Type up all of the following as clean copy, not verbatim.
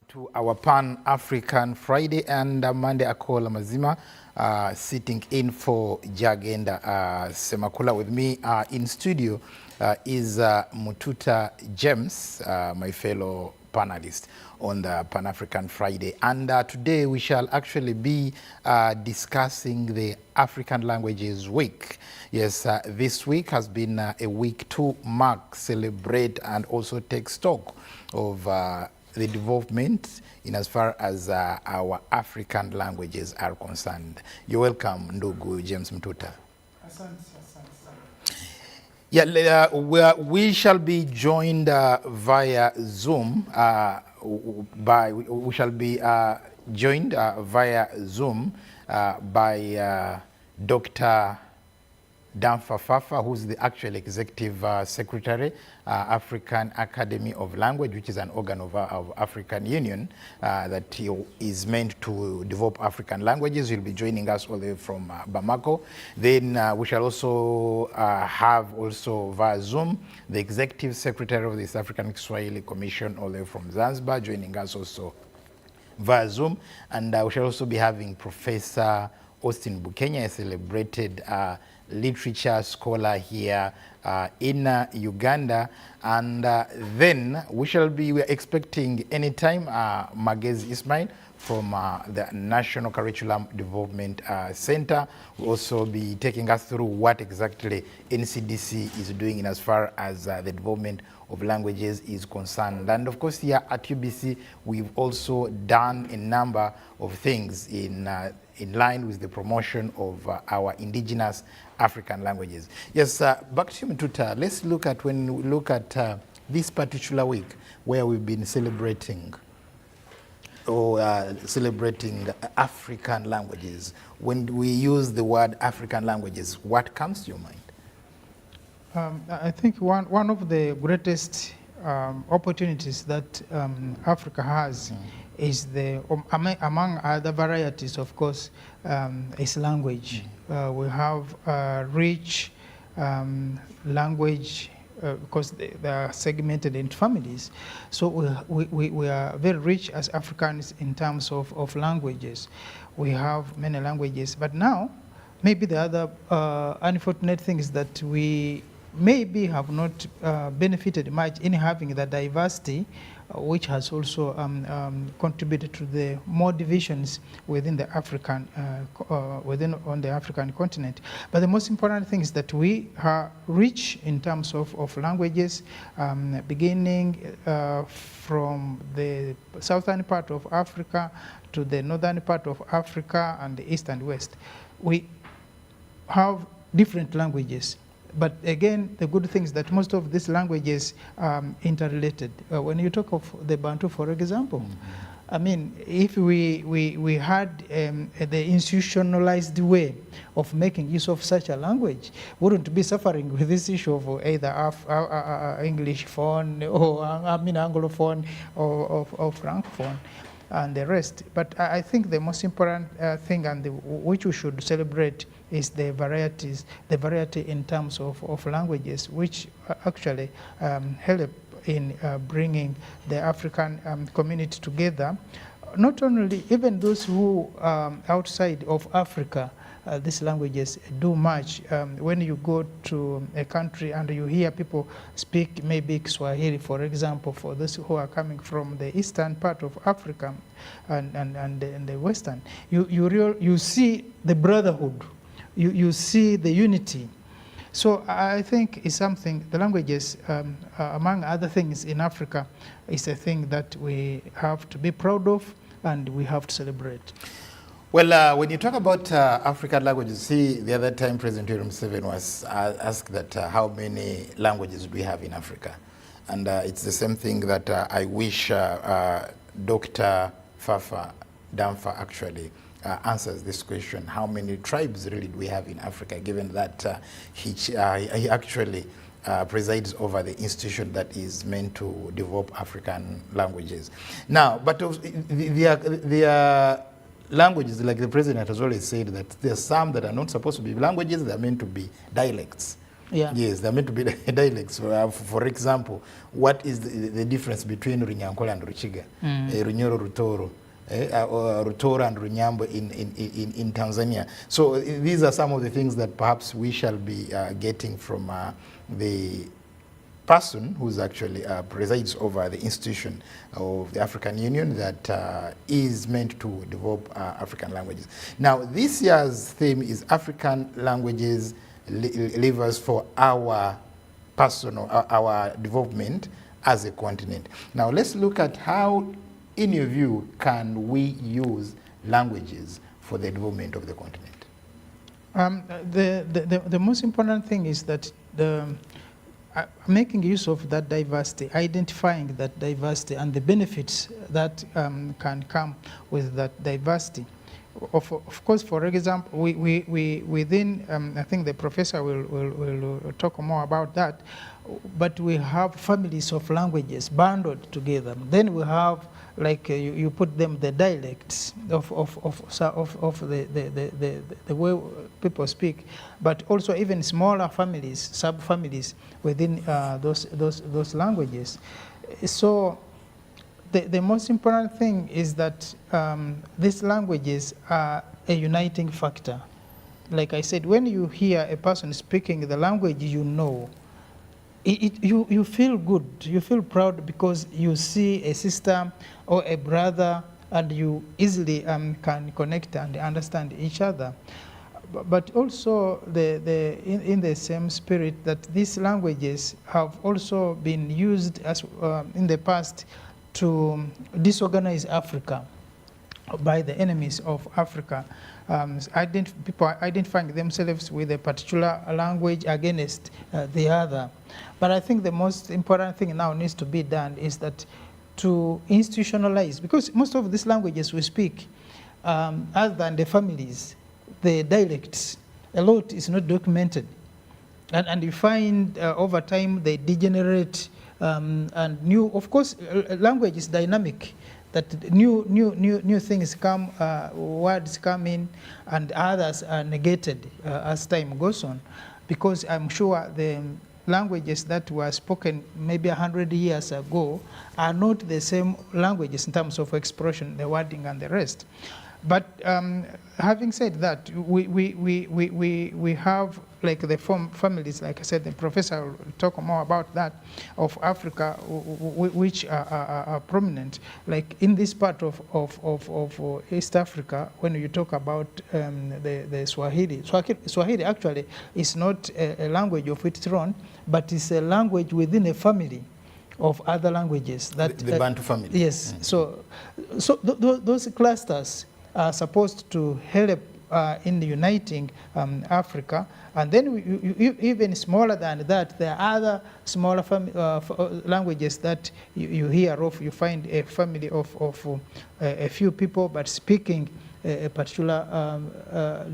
to our Pan-African Friday and Monday Akola Mazima, sitting in for Jagenda Semakula. With me in studio is Mututa James, my fellow panelist on the Pan-African Friday. And today we shall actually be discussing the African Languages Week. Yes, this week has been a week to mark, celebrate, and also take stock of the development in as far as our African languages are concerned. You're welcome, Ndugu James Mtuta. Yeah, we shall be joined via Zoom we shall be joined via Zoom by Dr. Damfa Fafa, who's the actual executive secretary, African Academy of Language, which is an organ of African Union that is meant to develop African languages. He'll be joining us all the way from Bamako. Then we shall also have also via Zoom the executive secretary of the East African Swahili Commission all the way from Zanzibar, joining us also via Zoom. And we shall also be having Professor Austin Bukenya, a celebrated literature scholar here in Uganda. And then we're expecting anytime Magezi Ismail from the National Curriculum Development Center will also be taking us through what exactly NCDC is doing in as far as the development of languages is concerned. And of course here at UBC we've also done a number of things in line with the promotion of our indigenous African languages. Yes, back to you, Mtuta. Let's look at, when we look at this particular week where we've been celebrating celebrating African languages. When we use the word African languages, what comes to your mind? I think one of the greatest opportunities that Africa has is among other varieties, of course, is language. We have a rich language because they are segmented into families. So we are very rich as Africans in terms of languages. We have many languages, but now maybe the other unfortunate thing is that we maybe have not benefited much in having the diversity, which has also contributed to the more divisions within the African on the African continent. But the most important thing is that we are rich in terms of languages, beginning from the southern part of Africa to the northern part of Africa and the east and west. We have different languages. But again, the good thing is that most of these languages are interrelated. When you talk of the Bantu, for example, I mean, if we had the institutionalized way of making use of such a language, we wouldn't be suffering with this issue of either English phone or Anglophone or Francophone and the rest. But I think the most important thing and which we should celebrate is the variety in terms of languages, which actually help in bringing the African community together. Not only, even those who outside of Africa, these languages do much. When you go to a country and you hear people speak maybe Swahili, for example, for those who are coming from the eastern part of Africa and the western, you see the brotherhood. You see the unity. So I think it's something, the languages, among other things in Africa, is a thing that we have to be proud of and we have to celebrate. Well, when you talk about African languages, see, the other time President Museveni was asked that how many languages do we have in Africa? And it's the same thing that I wish Dr. Damfa actually answers this question. How many tribes really do we have in Africa, given that he actually presides over the institution that is meant to develop African languages. Now, but the languages, like the president has always said, that there are some that are not supposed to be languages, they're meant to be dialects. Yeah. Yes, they're meant to be dialects. For example, what is the difference between Runyankole and Ruchiga? Runyoro, Rutoro. Rutoro and Runyambo in Tanzania. So these are some of the things that perhaps we shall be getting from the person who's actually presides over the institution of the African Union that is meant to develop African languages. Now, this year's theme is African languages levers for our personal, our development as a continent. Now, let's look at how, in your view, can we use languages for the development of the continent? The most important thing is that making use of that diversity, identifying that diversity and the benefits that can come with that diversity. Of course, for example, we within, I think the professor will talk more about that, but we have families of languages bundled together. Then we have, like you put them, the dialects of the way people speak, but also even smaller families, sub-families within those languages. So the most important thing is that these languages are a uniting factor. Like I said, when you hear a person speaking the language you know, you feel good, you feel proud because you see a sister or a brother and you easily can connect and understand each other. But also in the same spirit that these languages have also been used as in the past to disorganize Africa by the enemies of Africa. People identifying themselves with a particular language against the other. But I think the most important thing now needs to be done is that to institutionalize, because most of these languages we speak, other than the families, the dialects, a lot is not documented. And you find over time they degenerate and new, of course, language is dynamic, that new things come, words come in, and others are negated as time goes on, because I'm sure the languages that were spoken maybe 100 years ago are not the same languages in terms of expression, the wording and the rest. But having said that, we have like the families, like I said, the professor will talk more about that, of Africa, which are prominent. Like in this part of East Africa, when you talk about the Swahili actually is not a language of its own, but it's a language within a family of other languages. That the Bantu family. Yes. Mm-hmm. So those clusters are supposed to help in uniting Africa. And then even smaller than that, there are other smaller languages that you hear of. You find a family of a few people, but speaking a particular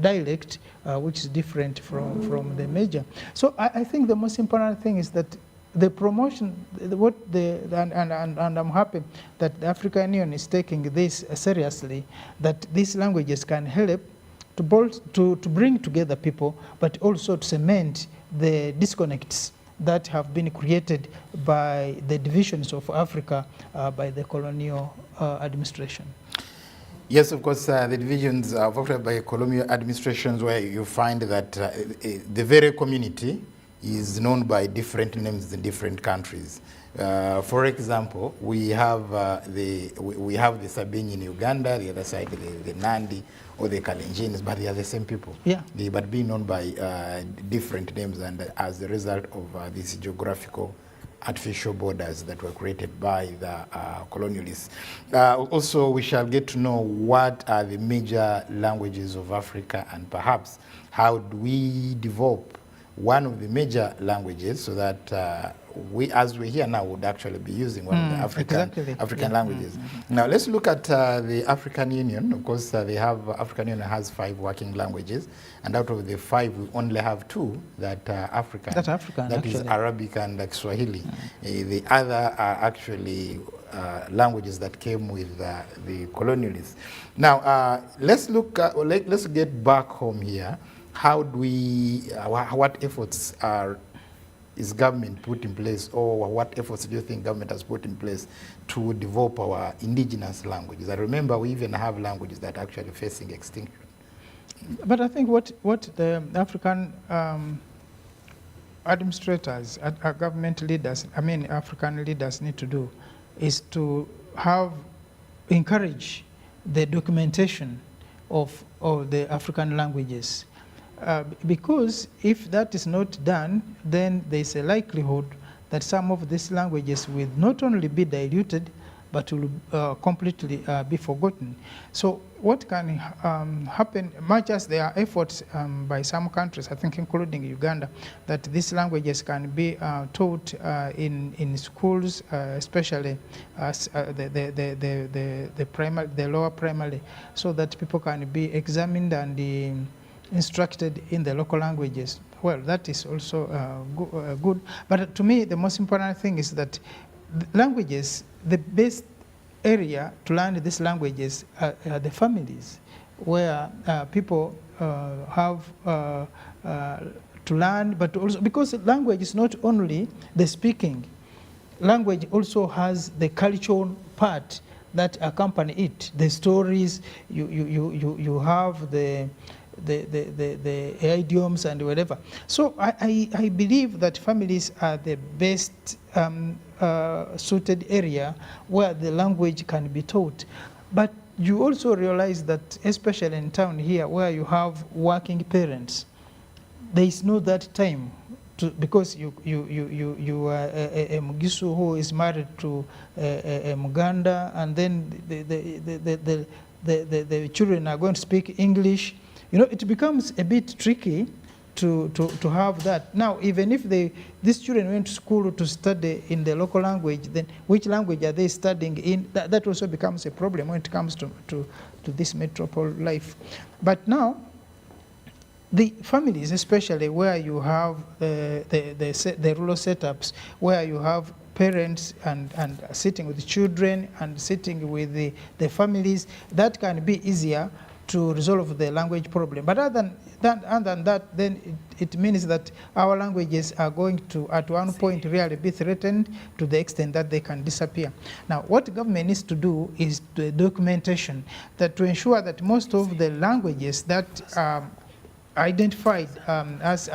dialect, which is different from the major. So I think the most important thing is that the promotion, and I'm happy that the African Union is taking this seriously, that these languages can help to bring together people, but also to cement the disconnects that have been created by the divisions of Africa by the colonial administration. Yes, of course, the divisions of Africa by colonial administrations, where you find that the very community is known by different names in different countries. For example, we have the Sabini in Uganda, the other side the Nandi or the Kalenjins, but they are the same people. Yeah. But being known by different names, and as a result of these geographical artificial borders that were created by the colonialists. Also, we shall get to know what are the major languages of Africa, and perhaps how do we develop one of the major languages so that we, as we're here now, would actually be using one of the African languages. Now, let's look at the African Union. Of course, African Union has 5 working languages, and out of the 5, we only have 2 that are African. That's African, That is Arabic and Swahili. The other are actually languages that came with the colonialists. Now, let's look. Let's get back home here. how do we, what efforts is government put in place, or what efforts do you think government has put in place to develop our indigenous languages? I remember we even have languages that are actually facing extinction. But I think what the African administrators, government leaders, African leaders need to do is to encourage the documentation of the African languages. Because if that is not done, then there's a likelihood that some of these languages will not only be diluted, but will completely be forgotten. So what can happen, much as there are efforts by some countries, I think including Uganda, that these languages can be taught in schools, especially the lower primary, so that people can be examined and instructed in the local languages. Well, that is also good. But to me, the most important thing is that languages, the best area to learn these languages are the families, where people have to learn, but also because language is not only the speaking, language also has the cultural part that accompany it, the stories, you have the idioms and whatever. So I believe that families are the best suited area where the language can be taught. But you also realize that, especially in town here, where you have working parents, there is no that time because you are a Mugisu who is married to a Muganda, and then the children are going to speak English. You know, it becomes a bit tricky to have that. Now, even if these children went to school to study in the local language, then which language are they studying in? That also becomes a problem when it comes to this metropole life. But now, the families, especially where you have the rural setups, where you have parents and sitting with the children and sitting with the families, that can be easier to resolve the language problem. But other than that, then it means that our languages are going to, at one point, really be threatened to the extent that they can disappear. Now, what government needs to do is the documentation, that to ensure that most of the languages that identified as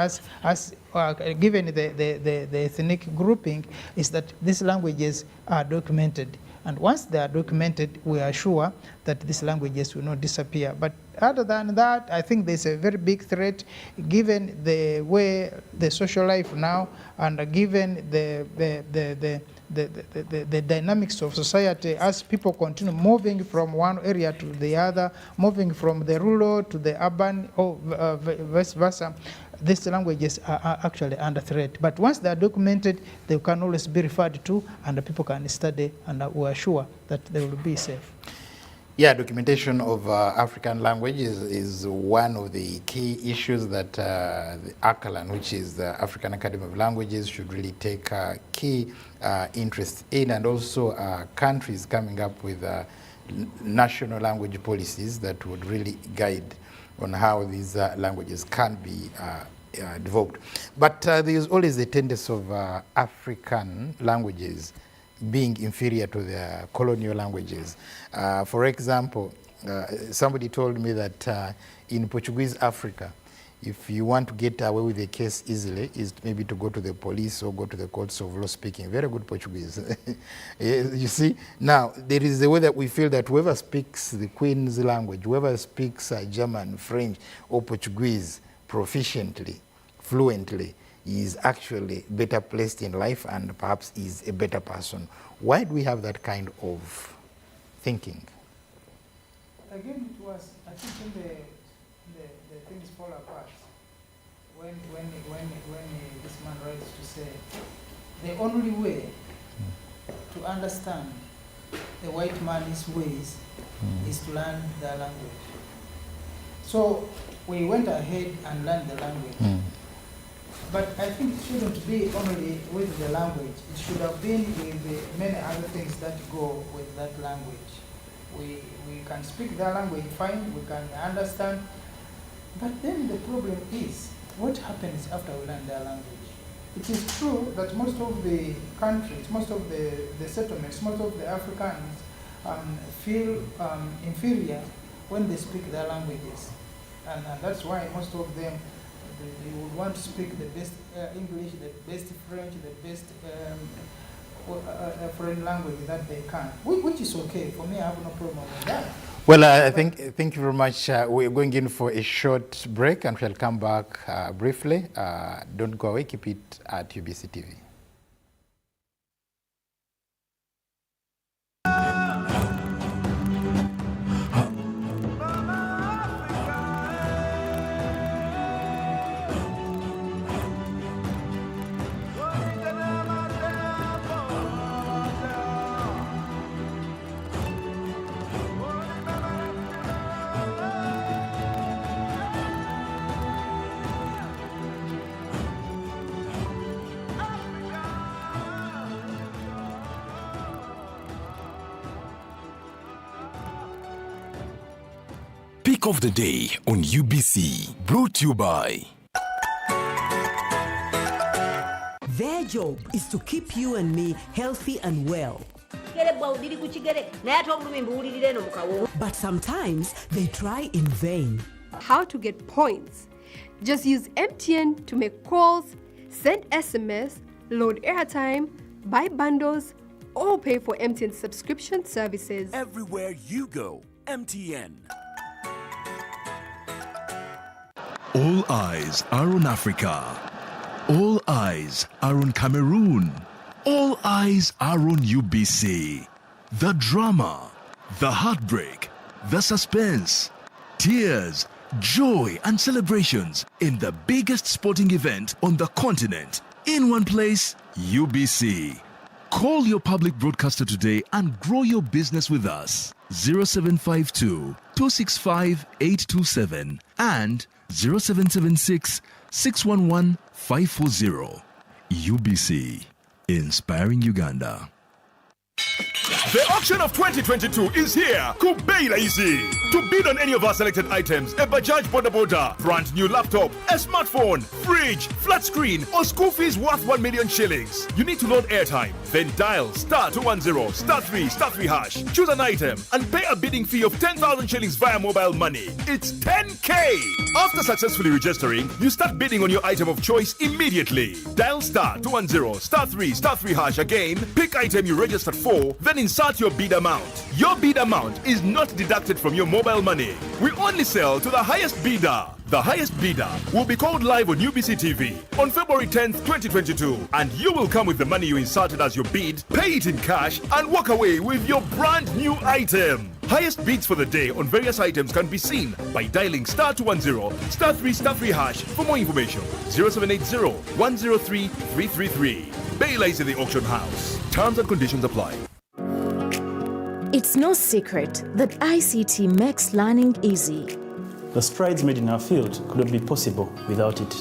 given the ethnic grouping, is that these languages are documented. And once they are documented, we are sure that these languages will not disappear. But other than that, I think there's a very big threat, given the way the social life now, and given the dynamics of society, as people continue moving from one area to the other, moving from the rural to the urban, or vice versa. These languages are actually under threat. But once they are documented, they can always be referred to, and the people can study, and we are sure that they will be safe. Yeah, documentation of African languages is one of the key issues that the Akan, which is the African Academy of Languages, should really take key interest in, and also countries coming up with national language policies that would really guide on how these languages can be developed. But there is always the tendency of African languages being inferior to their colonial languages. For example, somebody told me that in Portuguese Africa, if you want to get away with a case easily, is maybe to go to the police or go to the courts of law speaking very good Portuguese. You see, now there is the way that we feel that whoever speaks the Queen's language, whoever speaks German, French, or Portuguese proficiently, fluently, is actually better placed in life and perhaps is a better person. Why do we have that kind of thinking? Again, it was, I think, when the things fall apart, when this man writes to say, the only way to understand the white man's ways is to learn their language. So we went ahead and learned the language. But I think it shouldn't be only with the language. It should have been with the many other things that go with that language. We can speak their language fine, we can understand, But then the problem is, what happens after we learn their language? It is true that most of the countries, most of the settlements, most of the Africans feel inferior when they speak their languages. And that's why most of them, they would want to speak the best English, the best French, the best foreign language that they can, which is okay. For me, I have no problem with that. Well, thank you very much. We're going in for a short break and we'll come back briefly. Don't go away, keep it at UBC TV. Pick of the day on UBC, brought to you by. Their job is to keep you and me healthy and well. But sometimes they try in vain. How to get points? Just use MTN to make calls, send SMS, load airtime, buy bundles, or pay for MTN subscription services. Everywhere you go, MTN. All eyes are on Africa. All eyes are on Cameroon. All eyes are on UBC. The drama, the heartbreak, the suspense, tears, joy and celebrations in the biggest sporting event on the continent. In one place, UBC. Call your public broadcaster today and grow your business with us. 0752 265 827 and 0776 611 540. UBC, inspiring Uganda. The auction of 2022 is here. Kubeila Easy. To bid on any of our selected items, a Bajaj Boda, brand new laptop, a smartphone, fridge, flat screen, or school fees worth 1 million shillings. You need to load airtime, then dial star 210 star 3 star 3 hash. Choose an item and pay a bidding fee of 10,000 shillings via mobile money. It's 10K. After successfully registering, you start bidding on your item of choice immediately. Dial star 210 star 3 star 3 hash again. Pick item you registered for, then insert your bid amount. Your bid amount is not deducted from your mobile money. We only sell to the highest bidder. The highest bidder will be called live on UBC TV on February 10th, 2022, and you will come with the money you inserted as your bid, pay it in cash, and walk away with your brand new item. Highest bids for the day on various items can be seen by dialing star 210 star 3 star 3 hash. For more information, 0780 103 333. Baila is in the auction house. Terms and conditions apply. It's no secret that ICT makes learning easy. The strides made in our field couldn't be possible without it.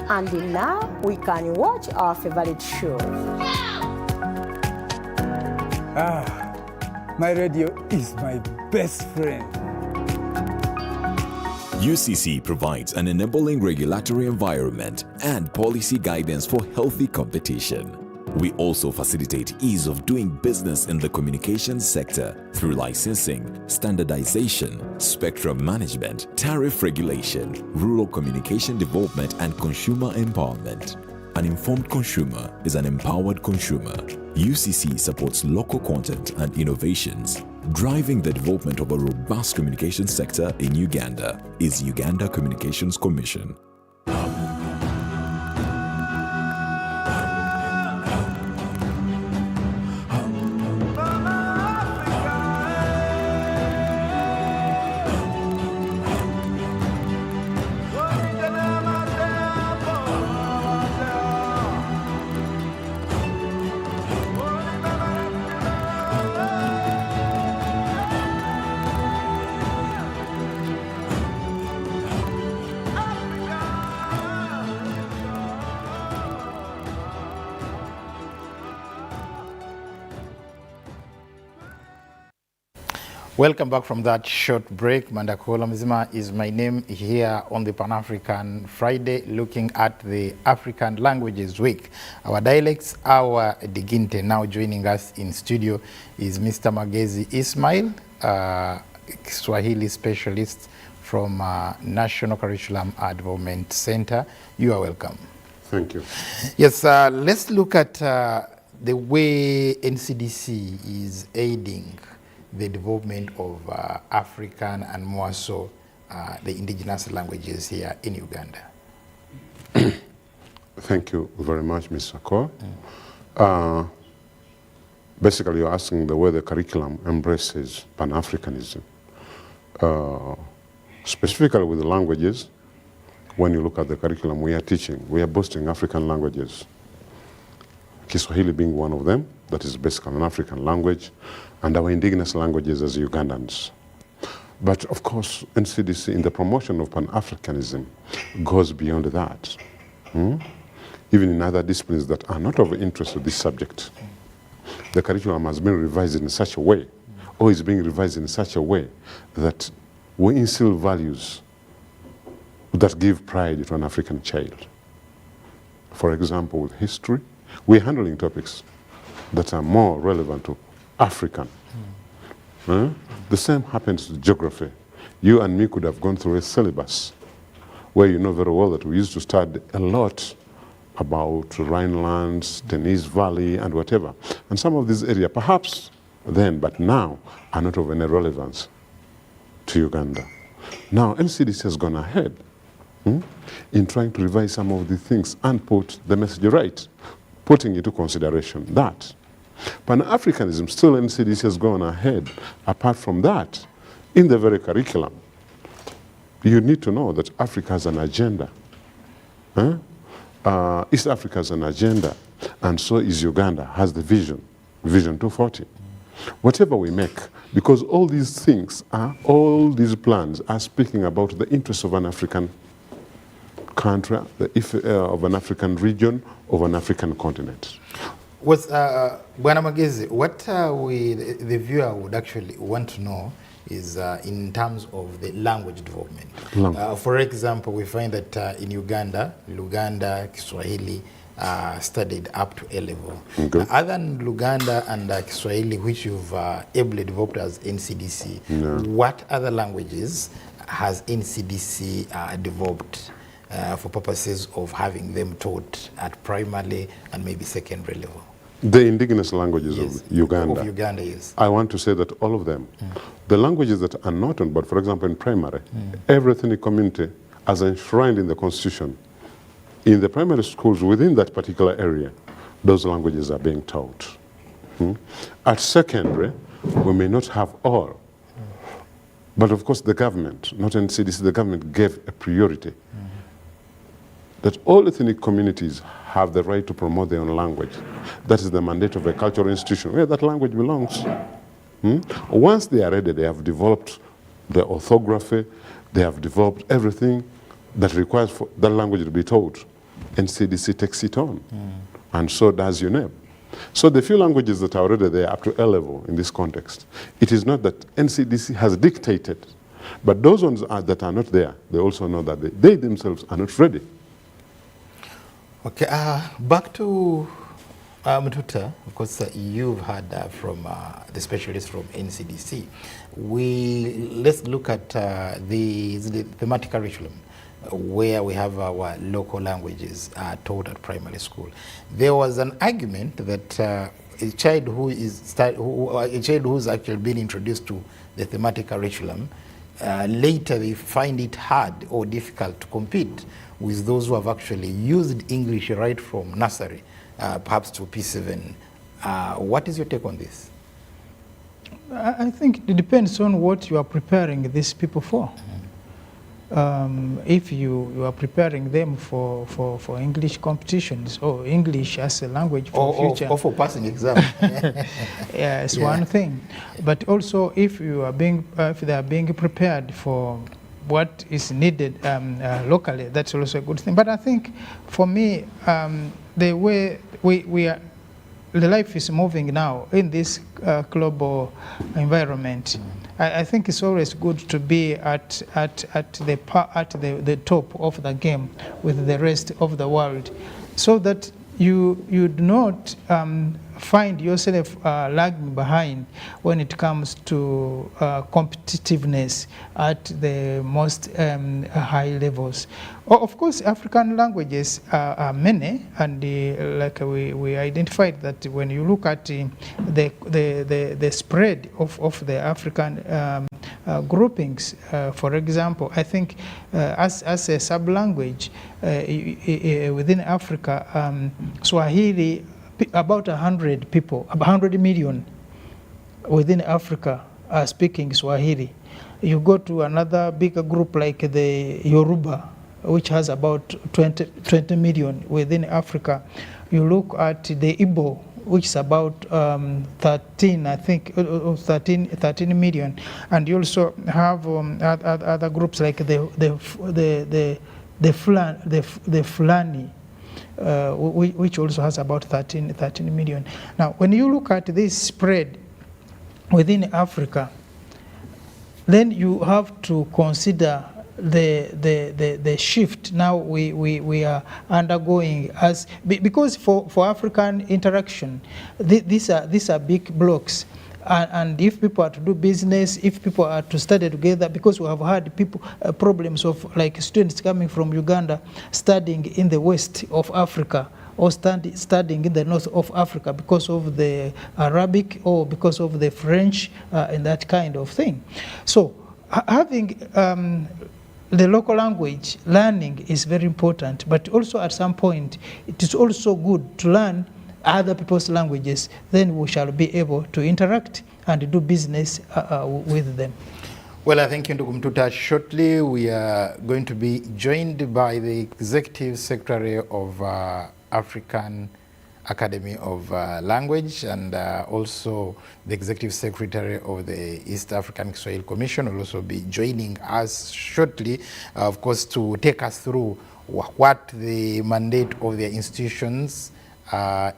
And now we can watch our favorite show. My radio is my best friend. UCC provides an enabling regulatory environment and policy guidance for healthy competition. We also facilitate ease of doing business in the communications sector through licensing, standardization, spectrum management, tariff regulation, rural communication development, and consumer empowerment. An informed consumer is an empowered consumer. UCC supports local content and innovations. Driving the development of a robust communication sector in Uganda is Uganda Communications Commission. Welcome back from that short break. Mandakola Mzima is my name here on the Pan-African Friday, looking at the African Languages Week. Our dialects, our Diginte. Now joining us in studio is Mr. Magezi Ismail, Swahili specialist from National Curriculum Development Center. You are welcome. Thank you. Yes, let's look at the way NCDC is aiding the development of African and more so the indigenous languages here in Uganda. Thank you very much, Mr. Cole. Basically, you're asking the way the curriculum embraces Pan-Africanism. Specifically with the languages, when you look at the curriculum we are teaching, we are boosting African languages. Kiswahili being one of them, that is basically an African language, and our indigenous languages as Ugandans. But of course, NCDC in the promotion of Pan-Africanism goes beyond that. Even in other disciplines that are not of interest to this subject. The curriculum has been revised in such a way, or is being revised in such a way, that we instill values that give pride to an African child. For example, with history, we're handling topics that are more relevant to African. The same happens to geography. You and me could have gone through a syllabus where you know very well that we used to study a lot about Rhinelands, Tennis Valley, and whatever. And some of these areas, perhaps then, but now, are not of any relevance to Uganda. Now, NCDC has gone ahead in trying to revise some of the things and put the message right, putting into consideration that Pan-Africanism, still NCDC has gone ahead. Apart from that, in the very curriculum, you need to know that Africa has an agenda. East Africa has an agenda, and so is Uganda, has the Vision 240. Whatever we make, because all these things all these plans are speaking about the interests of an African country, of an African region, of an African continent. Bwana Magezi, what the viewer would actually want to know is in terms of the language development. For example, we find that in Uganda, Luganda, Kiswahili studied up to A level. Other than Luganda and Kiswahili, which you've ably developed as NCDC, what other languages has NCDC developed for purposes of having them taught at primary and maybe secondary level? The indigenous languages of Uganda. Of Uganda, yes. I want to say that all of them. The languages that are not on board, for example, in primary, every ethnic community, as enshrined in the Constitution, in the primary schools within that particular area, those languages are being taught. At secondary, we may not have all. But of course, the government, not NCDC, the government gave a priority that all ethnic communities have the right to promote their own language. That is the mandate of a cultural institution where that language belongs. Once they are ready, they have developed the orthography, they have developed everything that requires for that language to be taught. NCDC takes it on, and so does UNEP. So the few languages that are already there up to A level in this context, it is not that NCDC has dictated, but those ones that are not there, they also know that they themselves are not ready. Okay, back to Mtuta. Of course, you've heard from the specialists from NCDC. Let's look at the thematic curriculum, where we have our local languages taught at primary school. There was an argument that a child who's actually been introduced to the thematic curriculum, later they find it hard or difficult to compete with those who have actually used English right from nursery, perhaps to P7. What is your take on this? I think it depends on what you are preparing these people for. If you are preparing them for English competitions or English as a language for future, or for passing exam, yeah, it's one thing. But also, if you are if they are being prepared for what is needed locally, that's also a good thing. But I think, for me, the way we are, the life is moving now in this global environment. I think it's always good to be at the top of the game with the rest of the world, so that you do not find yourself lagging behind when it comes to competitiveness at the most high levels. Of course, African languages are many, and like we identified that when you look at the spread of the African groupings, for example, I think as a sub-language within Africa, Swahili, about 100 people, 100 million within Africa are speaking Swahili. You go to another bigger group like the Yoruba, which has about 20 million within Africa. You look at the Igbo, which is about 13, I think, 13 million. And you also have other groups like the Fulani, which also has about 13 million. Now, when you look at this spread within Africa, then you have to consider the shift now we are undergoing, as because for African interaction, these are big blocks. And if people are to do business, if people are to study together, because we have had problems of like students coming from Uganda studying in the west of Africa, or studying in the north of Africa because of the Arabic or because of the French and that kind of thing. So having the local language learning is very important, but also at some point it is also good to learn other people's languages. Then we shall be able to interact and do business with them. Well, I think Ndugu Mtuta, shortly we are going to be joined by the Executive Secretary of African Academy of Language, and also the Executive Secretary of the East African Swahili Commission will also be joining us shortly, of course, to take us through what the mandate of their institutions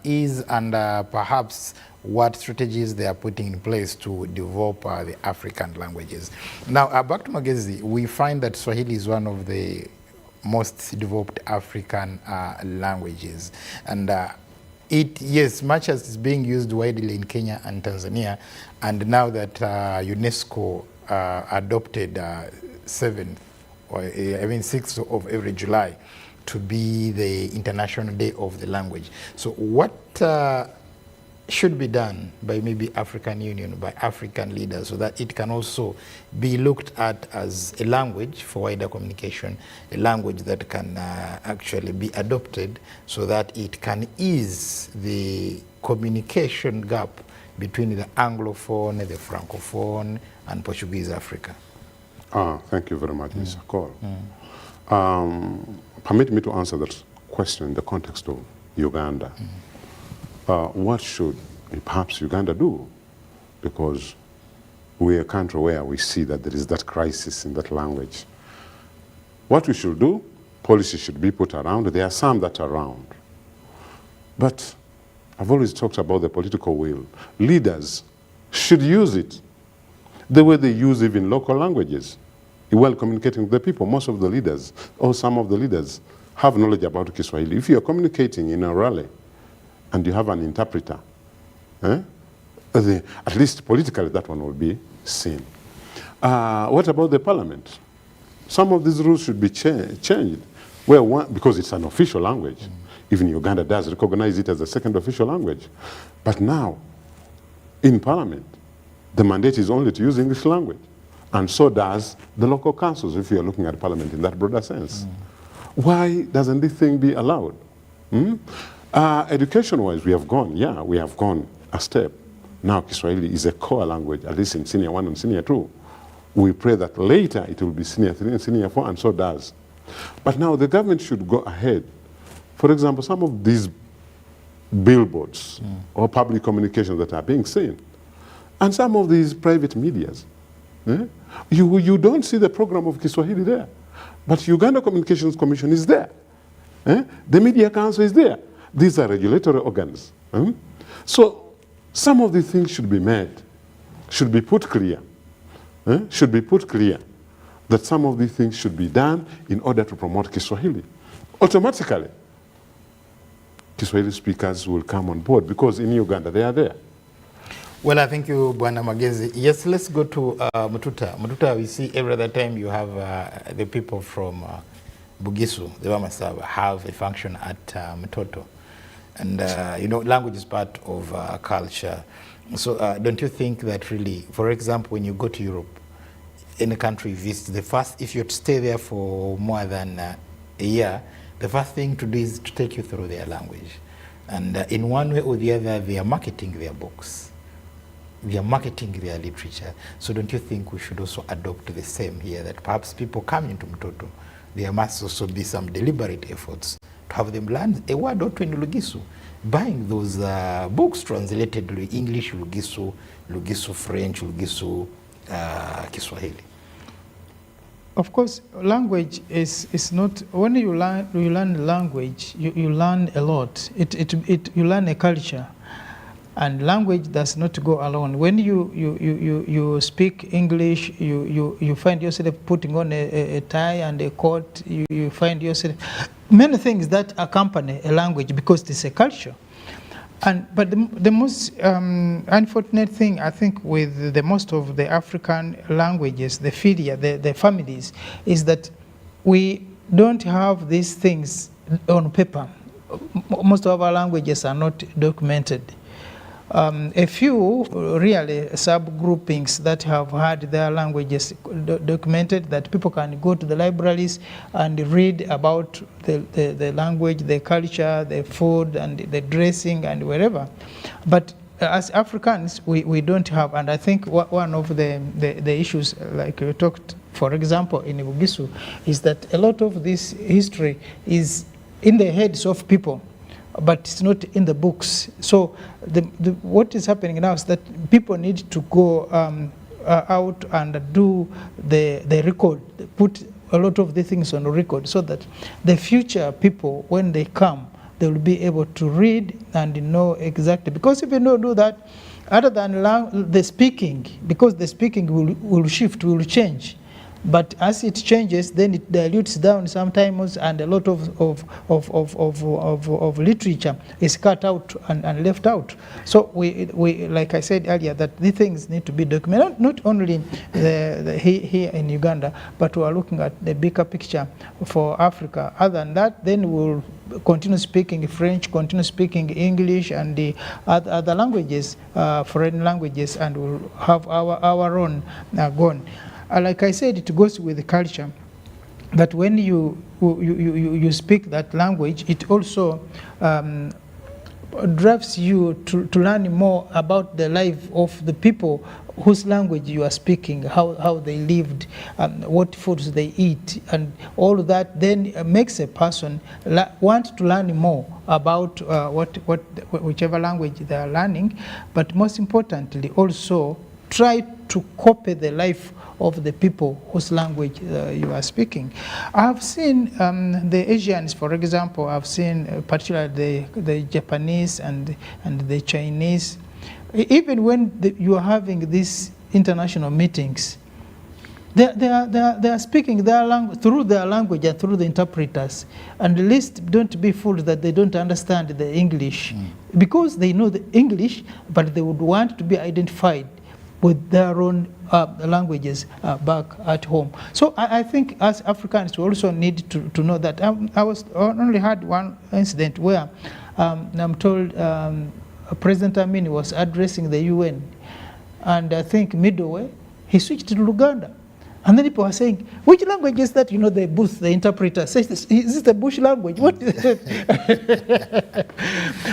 is, and perhaps what strategies they are putting in place to develop the African languages. Now, back to Magezi, we find that Swahili is one of the most developed African languages, and yes, much as it's being used widely in Kenya and Tanzania, and now that UNESCO adopted 6th of every July to be the International Day of the Language. So what should be done by maybe African Union, by African leaders, so that it can also be looked at as a language for wider communication, a language that can actually be adopted so that it can ease the communication gap between the Anglophone, the Francophone, and Portuguese Africa? Thank you very much, Mr. Cole. Permit me to answer that question in the context of Uganda. What should perhaps Uganda do? Because we're a country where we see that there is that crisis in that language. What we should do, policy should be put around. There are some that are around. But I've always talked about the political will. Leaders should use it the way they use even local languages while communicating with the people. Most of the leaders, or some of the leaders, have knowledge about Kiswahili. If you're communicating in a rally and you have an interpreter, at least politically that one will be seen. What about the parliament? Some of these rules should be changed, because it's an official language. Even Uganda does recognize it as a second official language. But now, in parliament, the mandate is only to use English language. And so does the local councils, if you're looking at parliament in that broader sense. Why doesn't this thing be allowed? Education-wise, we have gone a step. Now Kiswahili is a core language, at least in Senior 1 and Senior 2. We pray that later it will be Senior 3 and Senior 4, and so does. But now the government should go ahead. For example, some of these billboards or public communications that are being seen, and some of these private medias, you don't see the program of Kiswahili there. But Uganda Communications Commission is there. The Media Council is there. These are regulatory organs. So some of these things should be made, should be put clear, should be put clear that some of these things should be done in order to promote Kiswahili. Automatically, Kiswahili speakers will come on board because in Uganda they are there. Well, I thank you, Bwana Magezi. Yes, let's go to Mututa. Mututa, we see every other time you have the people from Bugisu, the Wamasaba, have a function at Mtoto. And, you know, language is part of culture. So don't you think that really, for example, when you go to Europe, any country you visit, the first, if you stay there for more than a year, the first thing to do is to take you through their language. And in one way or the other, they are marketing their books. We are marketing their literature. So don't you think we should also adopt the same here, that perhaps people coming to Mtoto, there must also be some deliberate efforts to have them learn a word or two in Lugisu, buying those books translated to English, Lugisu, French, Lugisu, Kiswahili. Of course, language is not, when you learn language, you learn a lot. You learn a culture. And language does not go alone. When you speak English, you find yourself putting on a tie and a coat. You find yourself many things that accompany a language because it's a culture. But the most unfortunate thing, I think, with the most of the African languages, the filia, the families, is that we don't have these things on paper. Most of our languages are not documented. A few really subgroupings that have had their languages documented, that people can go to the libraries and read about the language, the culture, the food, and the dressing, and wherever. But as Africans, we don't have, and I think one of the issues, like we talked, for example, in Bugisu, is that a lot of this history is in the heads of people, but it's not in the books. So what is happening now is that people need to go out and do the record, put a lot of the things on the record, so that the future people, when they come, they will be able to read and know exactly. Because if you don't do that, other than the speaking, because the speaking will shift, will change. But as it changes, then it dilutes down sometimes, and a lot of literature is cut out and left out. So we, like I said earlier, that these things need to be documented, not only here in Uganda, but we are looking at the bigger picture for Africa. Other than that, then we'll continue speaking French, continue speaking English, and the other languages, foreign languages, and we'll have our own gone. Like I said, it goes with the culture, that when you speak that language, it also drives you to learn more about the life of the people whose language you are speaking, how they lived, what foods they eat, and all that then makes a person want to learn more about whichever language they are learning, but most importantly also try to copy the life of the people whose language you are speaking. I've seen the Asians, for example, I've seen particularly the Japanese and the Chinese. Even when you are having these international meetings, they are speaking their language through their language and through the interpreters. And at least don't be fooled that they don't understand the English, because they know the English, but they would want to be identified with their own languages back at home. So I think as Africans, we also need to know that. I only had one incident where I'm told President Amin was addressing the UN, and I think midway, he switched to Luganda. And then people are saying, which language is that? You know, the interpreter says, is this the bush language? What is it?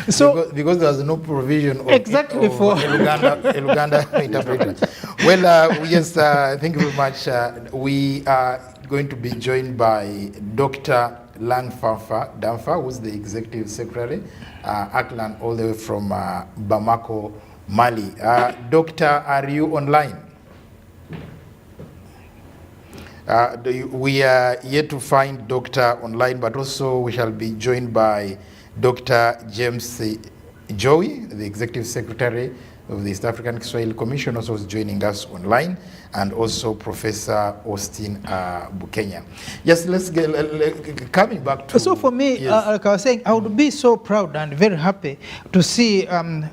So, because there was no provision of, exactly for a Luganda interpreter. Well, yes, thank you very much. We are going to be joined by Dr. Langfafa Damfa, who's the Executive Secretary, Akan, all the way from Bamako, Mali. Doctor, are you online? We are yet to find Doctor online, but also we shall be joined by Dr. James Joey, the Executive Secretary of the East African Kiswahili Commission, also is joining us online, and also Professor Austin Bukenya. Yes, let's get coming back to. So for me, yes. like I was saying, I would be so proud and very happy to see an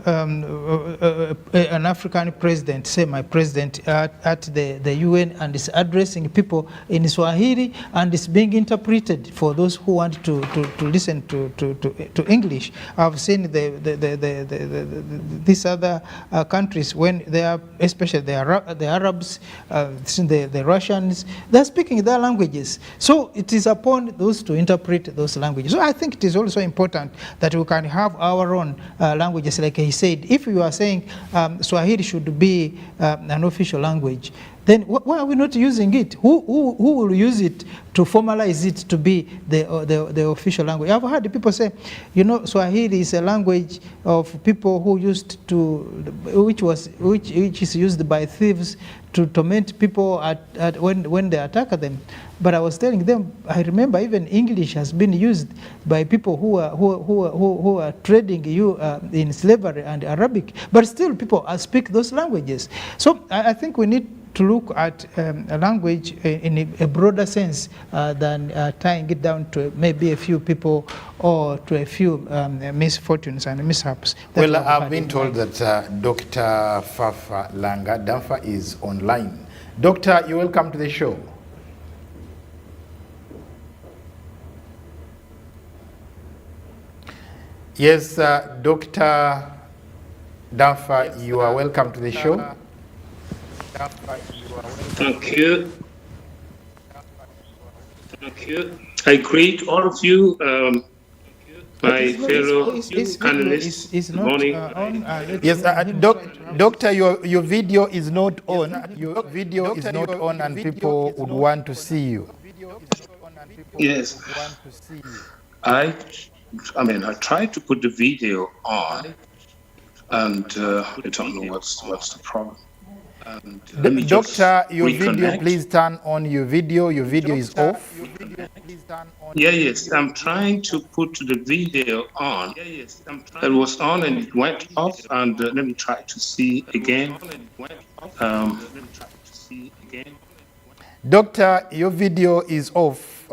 African president, say my president, at the UN, and is addressing people in Swahili, and is being interpreted for those who want to listen to English. I've seen these other countries, when they are, especially the Arabs, the Russians, they're speaking their languages. So it is upon those to interpret those languages. So I think it is also important that we can have our own languages, like he said. If you are saying Swahili should be an official language, then why are we not using it? Who will use it to formalize it to be the official language? I've heard people say, you know, Swahili is a language of people who used to, which is used by thieves to torment people when they attack them. But I was telling them, I remember even English has been used by people who are trading you in slavery and Arabic, but still people speak those languages. So I think we need to look at a language in a broader sense than tying it down to maybe a few people or to a few misfortunes and mishaps. Well, I've been told that Dr. Fafa Langa Damfa is online. Doctor, you're welcome to the show. Yes, Dr. Damfa, you are welcome to the show. Thank you. Thank you. I greet all of you, my fellow panelists. Good morning. Yes, Doctor, your video is not on. Your video is not on, and people would want to see you. Yes. I tried to put the video on, and I don't know what's the problem. Doctor, your video, please turn on your video. Your video is off. Yes, I'm trying to put the video on. It was on and it went off, and let me try to see again. Doctor, your video is off.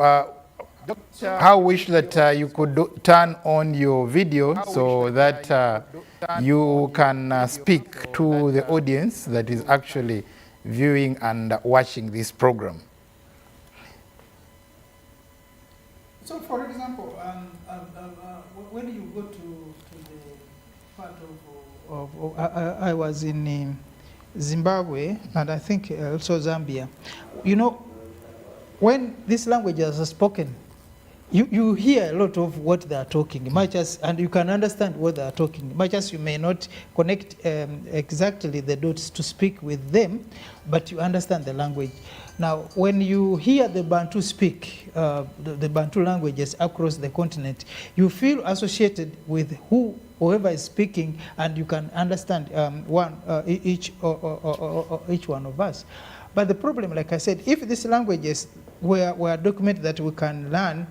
How wish that you could turn on your video so that you can speak to the audience that is actually viewing and watching this program. So, for example, when you go to the part of I was in Zimbabwe, and I think also Zambia, you know, when these languages are spoken, you hear a lot of what they are talking, much as, and you can understand what they are talking, much as you may not connect exactly the dots to speak with them, but you understand the language. Now, when you hear the Bantu speak, the Bantu languages across the continent, you feel associated with whoever is speaking, and you can understand each one of us. But the problem, like I said, if these languages were documented that we can learn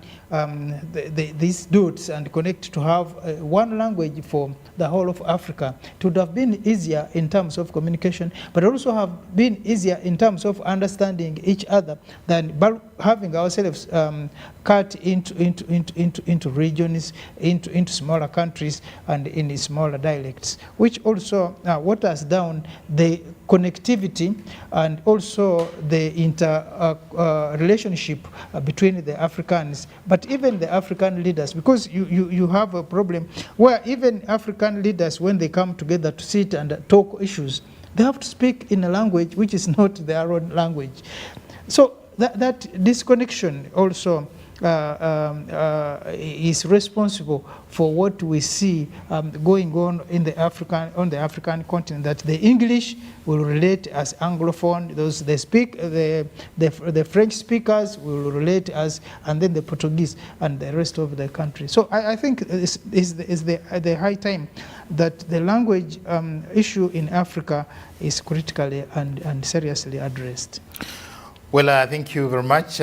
these dots and connect to have one language for the whole of Africa, it would have been easier in terms of communication, but also have been easier in terms of understanding each other than having ourselves cut into regions, into smaller countries and in smaller dialects, which also waters down the connectivity and also the relationship between the Africans, but even the African leaders, because you have a problem where even African leaders, when they come together to sit and talk issues, they have to speak in a language which is not their own language. So that disconnection also is responsible for what we see going on in the African continent, that the English will relate as Anglophone, those they speak, the French speakers will relate as, and then the Portuguese and the rest of the country. So I think it's the high time that the language issue in Africa is critically and seriously addressed. Well, thank you very much.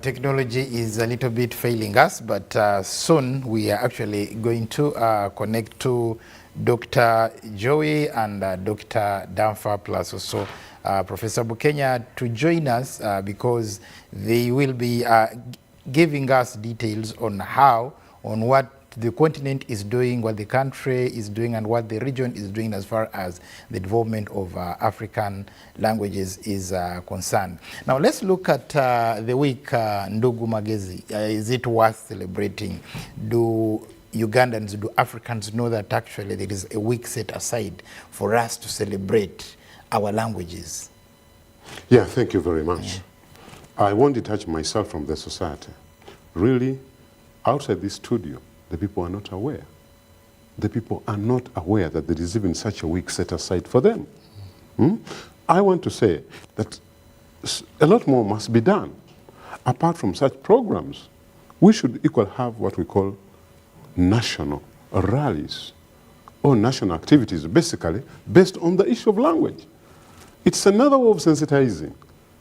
Technology is a little bit failing us, but soon we are actually going to connect to Dr. Joey and Dr. Danfa, plus also Professor Bukenya to join us because they will be giving us details on what the continent is doing, what the country is doing, and what the region is doing as far as the development of African languages is concerned. Now let's look at the week, Ndugu Magezi. Is it worth celebrating? Do Ugandans, do Africans know that actually there is a week set aside for us to celebrate our languages? Yeah, thank you very much. I won't detach myself from the society. Really, outside this studio, the people are not aware. The people are not aware that there is even such a week set aside for them. I want to say that a lot more must be done. Apart from such programs, we should equally have what we call national rallies or national activities, basically based on the issue of language. It's another way of sensitizing.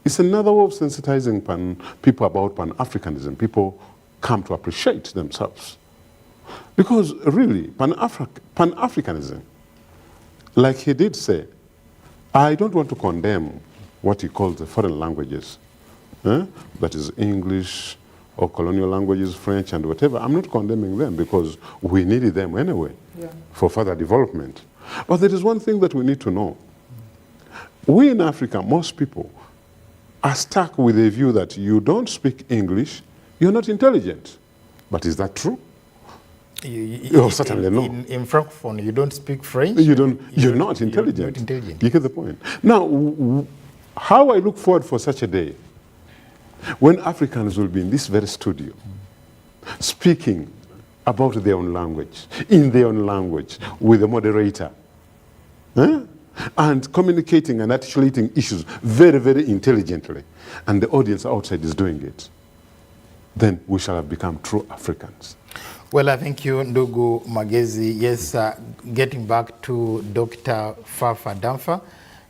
It's another way of sensitizing people about Pan-Africanism. People come to appreciate themselves. Because really, Pan-Africanism, like he did say, I don't want to condemn what he calls the foreign languages, that is English or colonial languages, French and whatever. I'm not condemning them because we needed them anyway for further development. But there is one thing that we need to know. We in Africa, most people, are stuck with a view that you don't speak English, you're not intelligent. But is that true? Certainly no. In Francophone, you don't speak French? You're not intelligent. You're not intelligent. You get the point. Now, how I look forward for such a day, when Africans will be in this very studio, speaking about their own language, in their own language, with a moderator, and communicating and articulating issues very, very intelligently, and the audience outside is doing it, then we shall have become true Africans. Well, thank you, Ndugu Magezi. Yes, getting back to Dr. Fafa Danfa.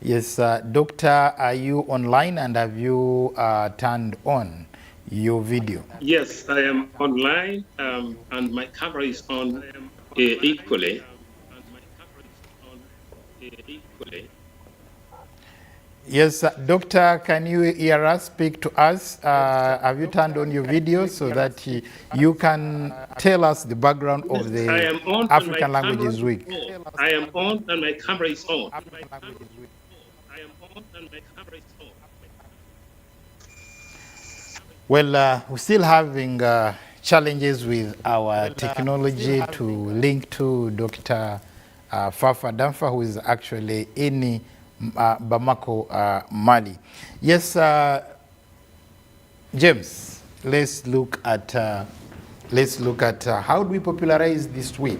Yes, Doctor, are you online and have you turned on your video? Yes, I am online and my camera is on equally. Yes, Doctor, can you hear us, speak to us? Have you turned on your video so that you can tell us the background of the African Languages Week? I am on and my camera is on. Well, we're still having challenges with our technology to link to Dr. Fafa Danfa, who is actually in Bamako, Mali. Yes, James, let's look at how do we popularize this week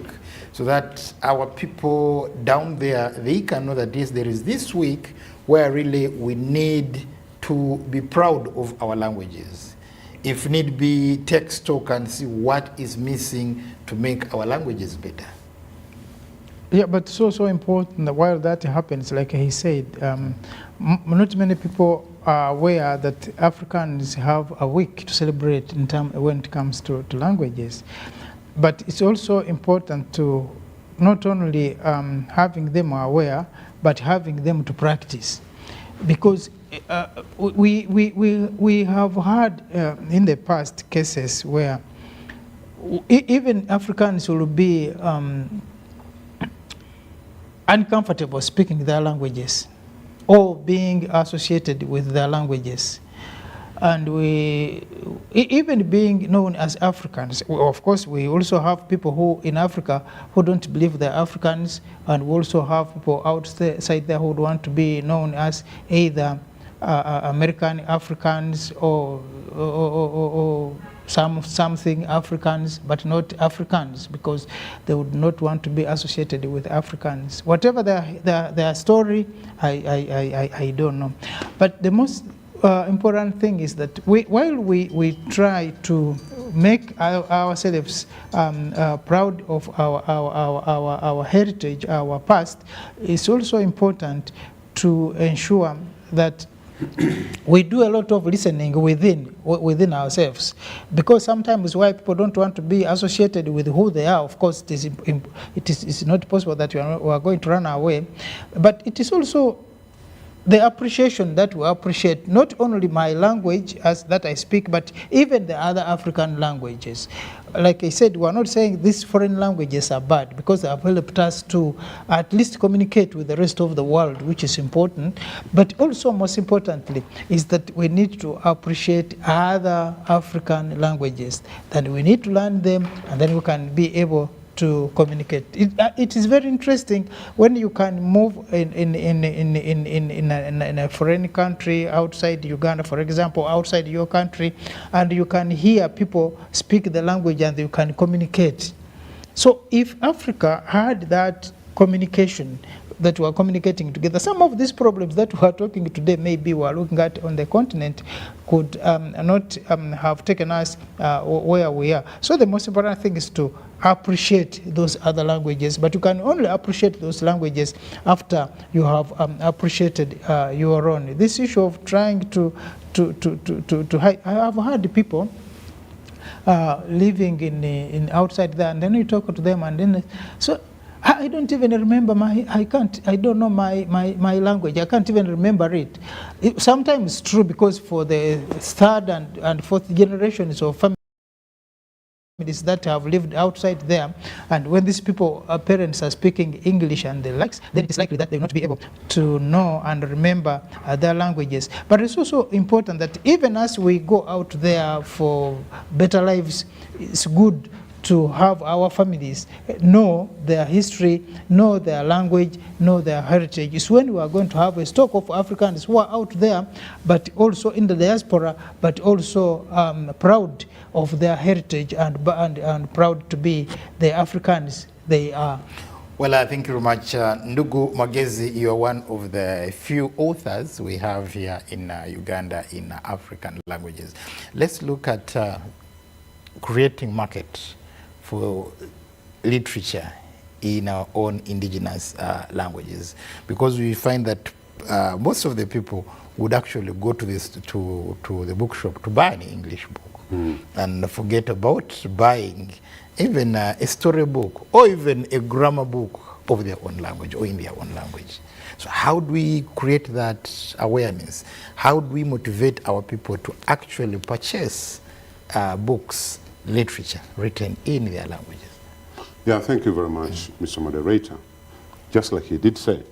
so that our people down there, they can know that there is this week where really we need to be proud of our languages. If need be, take stock and see what is missing to make our languages better. Yeah, but it's also important that while that happens, like he said, not many people are aware that Africans have a week to celebrate when it comes to languages. But it's also important to not only having them aware, but having them to practice. Because we have had in the past cases where even Africans will be uncomfortable speaking their languages or being associated with their languages. And even being known as Africans, of course we also have people who in Africa who don't believe they're Africans, and we also have people outside there who want to be known as either American Africans or something Africans, but not Africans, because they would not want to be associated with Africans. Whatever their story, I don't know. But the most important thing is that while we try to make ourselves proud of our heritage, our past, it's also important to ensure that we do a lot of listening within ourselves, because sometimes why people don't want to be associated with who they are. Of course, it's not possible that we are going to run away, but it is also the appreciation that we appreciate not only my language as that I speak, but even the other African languages. Like I said, we're not saying these foreign languages are bad, because they have helped us to at least communicate with the rest of the world, which is important. But also, most importantly, is that we need to appreciate other African languages, that we need to learn them, and then we can be able to communicate. It is very interesting when you can move in a foreign country, outside Uganda, for example, outside your country, and you can hear people speak the language and you can communicate. So if Africa had that communication, that we are communicating together, some of these problems that we are talking today, maybe we are looking at on the continent, could not have taken us where we are. So the most important thing is to appreciate those other languages, but you can only appreciate those languages after you have appreciated your own. This issue of trying to hide, I have heard people living in outside there, and then you talk to them, and then so I don't even remember I don't know my language. I can't even remember it. Sometimes it's true, because for the third and fourth generations of families that have lived outside there, and when these people, parents are speaking English and the likes, then it's likely that they will not be able to know and remember their languages. But it's also important that even as we go out there for better lives, it's good to have our families know their history, know their language, know their heritage. It's when we are going to have a stock of Africans who are out there, but also in the diaspora, but also proud of their heritage and proud to be the Africans they are. Well, thank you very much. Ndugu Magezi, you are one of the few authors we have here in Uganda in African languages. Let's look at creating market for literature in our own indigenous languages, because we find that most of the people would actually go to the bookshop to buy an English book and forget about buying even a storybook or even a grammar book of their own language or in their own language. So how do we create that awareness? How do we motivate our people to actually purchase books, literature written in their languages? Yeah, thank you very much, Mr. Moderator. Just like he did say,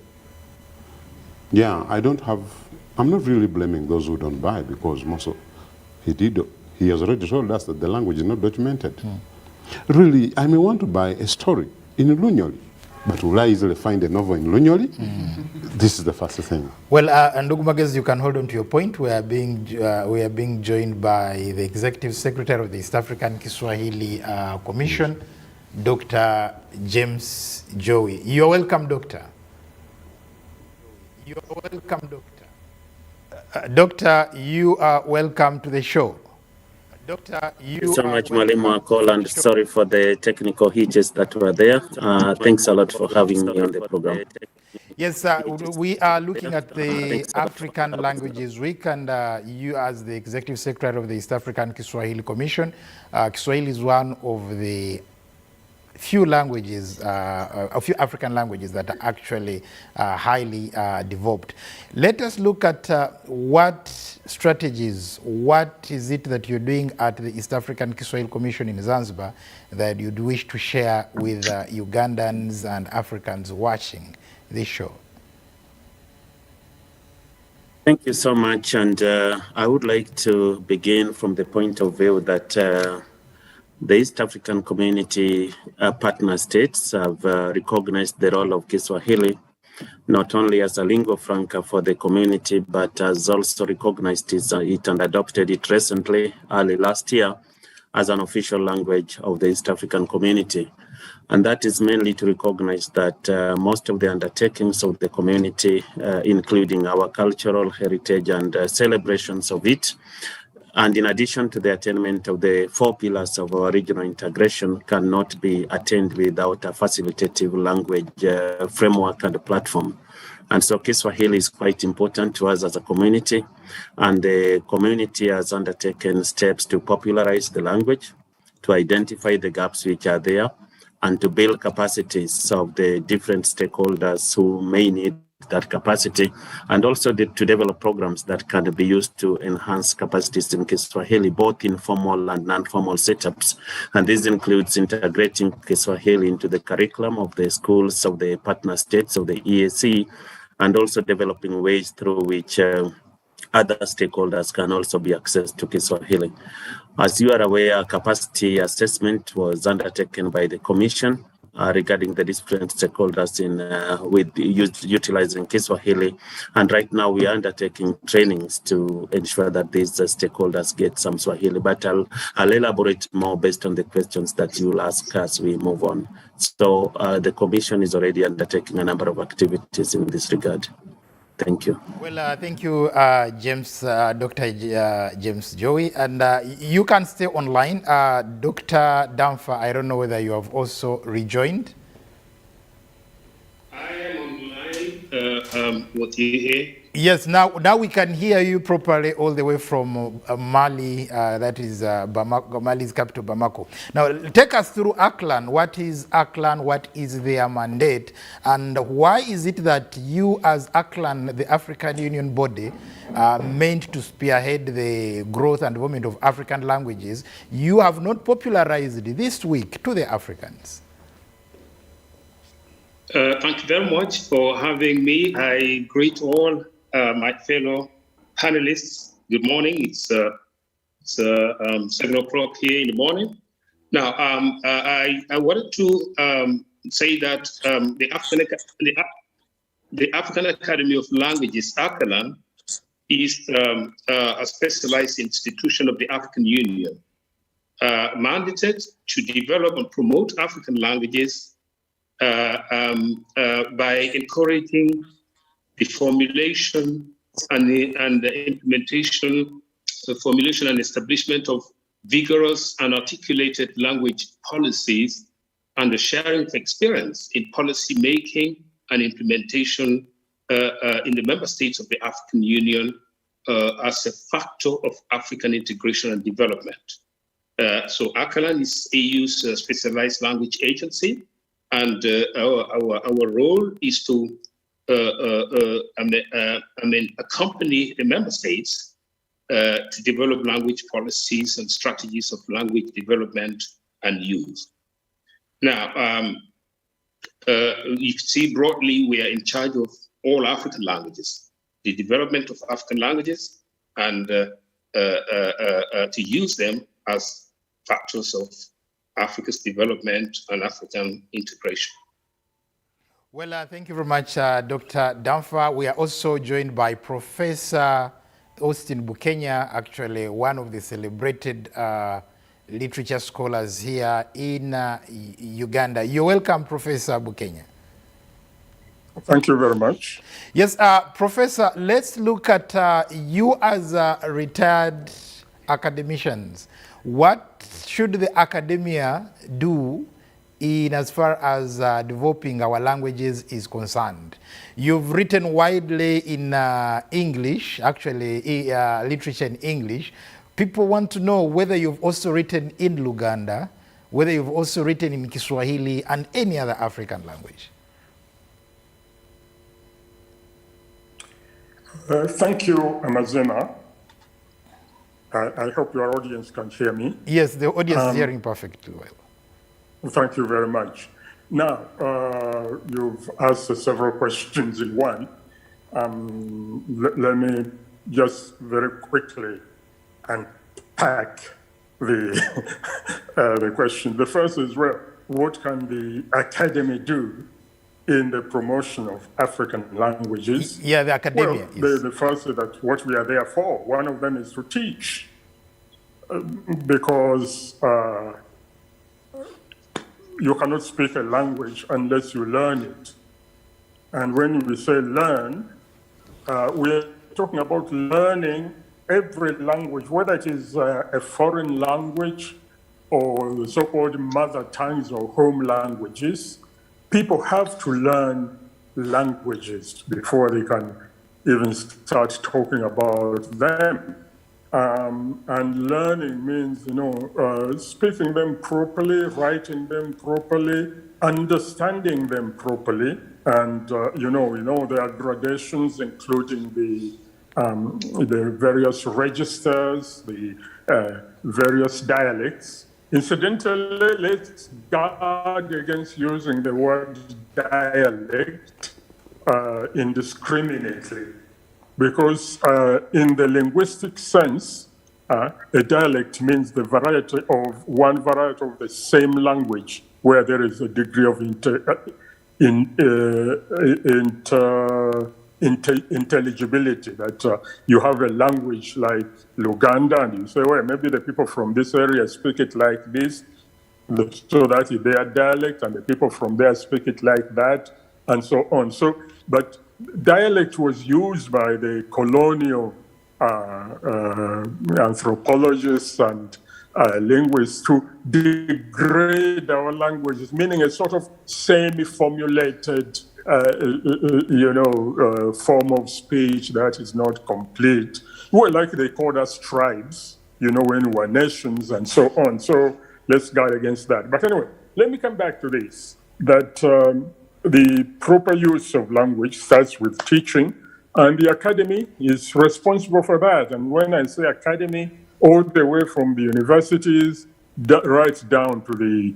yeah, I'm not really blaming those who don't buy, because he has already told us that the language is not documented. Really, I may want to buy a story in Lunyoli, but will I easily find a novel in Lunyoli? This is the first thing. Well, Ndugu Magezi, you can hold on to your point. We are being joined by the Executive Secretary of the East African Kiswahili Commission, Dr. James Joey. You're welcome, Doctor. You're welcome, Doctor. Doctor, you are welcome to the show. Doctor, thank you so much, Mwalimu Akola, and sorry for the technical hitches that were there. Thanks a lot for having me on the program. Yes, we are looking at the African Languages Week, and you, as the Executive Secretary of the East African Kiswahili Commission, Kiswahili is one of the few languages, a few African languages that are actually highly developed. Let us look at what strategies, what is it that you're doing at the East African Kiswahili Commission in Zanzibar that you'd wish to share with Ugandans and Africans watching this show? Thank you so much, and I would like to begin from the point of view that the East African Community partner states have recognized the role of Kiswahili not only as a lingua franca for the community, but has also recognized it and adopted it recently, early last year, as an official language of the East African Community. And that is mainly to recognize that most of the undertakings of the community, including our cultural heritage and celebrations of it, and in addition to the attainment of the 4 pillars of our regional integration, cannot be attained without a facilitative language framework and platform. And so Kiswahili is quite important to us as a community. And the community has undertaken steps to popularize the language, to identify the gaps which are there, and to build capacities of the different stakeholders who may need that capacity, and also to develop programs that can be used to enhance capacities in Kiswahili, both in formal and non-formal setups. And this includes integrating Kiswahili into the curriculum of the schools of the partner states of the EAC, and also developing ways through which other stakeholders can also be accessed to Kiswahili. As you are aware, capacity assessment was undertaken by the Commission regarding the different stakeholders with utilizing Kiswahili. And right now we are undertaking trainings to ensure that these stakeholders get some Swahili, but I'll elaborate more based on the questions that you'll ask as we move on. So the Commission is already undertaking a number of activities in this regard. Thank you. Well, thank you, James, Dr. James Joey. And you can stay online. Dr. Damfa, I don't know whether you have also rejoined. I am online. What you hear? Yes, now we can hear you properly all the way from Mali, that is Bamako, Mali's capital, Bamako. Now, take us through Akan. What is Akan? What is their mandate? And why is it that you as Akan, the African Union body, meant to spearhead the growth and development of African languages, you have not popularized this week to the Africans? Thank you very much for having me. I greet all my fellow panelists. Good morning. It's 7 o'clock here in the morning. Now, I wanted to say that the African Academy of Languages, Akan, is a specialized institution of the African Union, mandated to develop and promote African languages by encouraging the formulation and the implementation, the formulation and establishment of vigorous and articulated language policies and the sharing of experience in policy making and implementation in the member states of the African Union as a factor of African integration and development. So Akan is AU's specialized language agency, and our role is to accompany the member states to develop language policies and strategies of language development and use. Now, you can see broadly we are in charge of all African languages, the development of African languages, and to use them as factors of Africa's development and African integration. Well, thank you very much, Dr. Damfa. We are also joined by Professor Austin Bukenya, actually one of the celebrated literature scholars here in Uganda. You're welcome, Professor Bukenya. Thank you very much. Yes, Professor, let's look at you as retired academicians. What should the academia do in as far as developing our languages is concerned? You've written widely in English, actually literature in English. People want to know whether you've also written in Luganda, whether you've also written in Kiswahili and any other African language. Thank you, Amazena. I hope your audience can hear me. Yes, the audience is hearing perfectly well. Thank you very much. Now, you've asked several questions in one. Let me just very quickly unpack the question. The first is, well, what can the academy do in the promotion of African languages? Yeah, the academia. Well, yes. The first is that what we are there for. One of them is to teach, because you cannot speak a language unless you learn it. And when we say learn, we're talking about learning every language, whether it is a foreign language or the so-called mother tongues or home languages. People have to learn languages before they can even start talking about them. And learning means, speaking them properly, writing them properly, understanding them properly. And, there are gradations, including the various registers, the various dialects. Incidentally, let's guard against using the word dialect indiscriminately, because in the linguistic sense, a dialect means the variety of one variety of the same language where there is a degree of intelligibility, that you have a language like Uganda and you say, well, maybe the people from this area speak it like this, so that is their dialect, and the people from there speak it like that, and so on. So, but dialect was used by the colonial anthropologists and linguists to degrade our languages, meaning a sort of semi-formulated, form of speech that is not complete. Well, like they called us tribes, when we were nations and so on. So let's guard against that. But anyway, let me come back to this, that the proper use of language starts with teaching, and the academy is responsible for that. And when I say academy, all the way from the universities right down to the,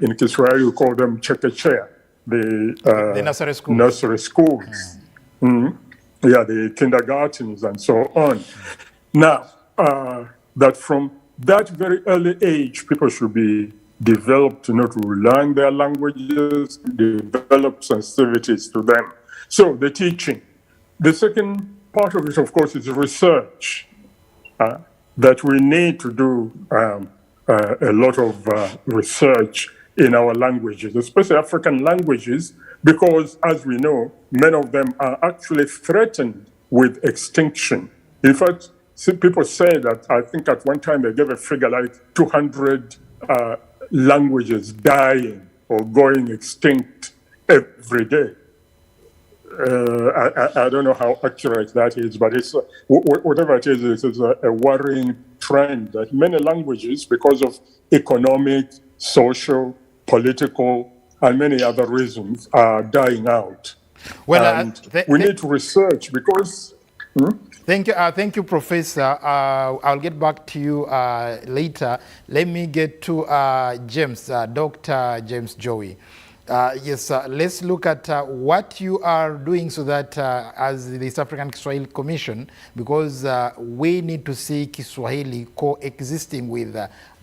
in Kiswahili, we call them chekechea, the nursery schools. Nursery schools. Yeah, the kindergartens and so on. Now, that from that very early age, people should be developed to learn their languages, develop sensitivities to them. So the teaching. The second part of it, of course, is research. That we need to do a lot of research in our languages, especially African languages, because, as we know, many of them are actually threatened with extinction. In fact, people say that, I think at one time they gave a figure like 200 languages dying or going extinct every day. I don't know how accurate that is, but it's whatever it is, it's a worrying trend that many languages, because of economic, social, political, and many other reasons, are dying out. Well, we need to research because. Thank you, Professor. I'll get back to you later. Let me get to James, Dr. James Joey. Yes, let's look at what you are doing so that as the East African Kiswahili Commission, because we need to see Kiswahili coexisting with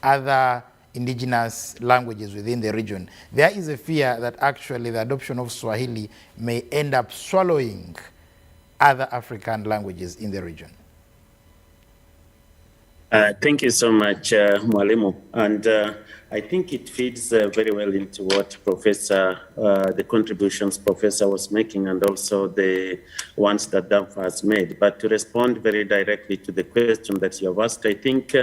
other indigenous languages within the region. There is a fear that actually the adoption of Swahili may end up swallowing other African languages in the region. Thank you so much, Mwalimu. And I think it feeds very well into what the contributions Professor was making, and also the ones that Damfa has made. But to respond very directly to the question that you have asked, I think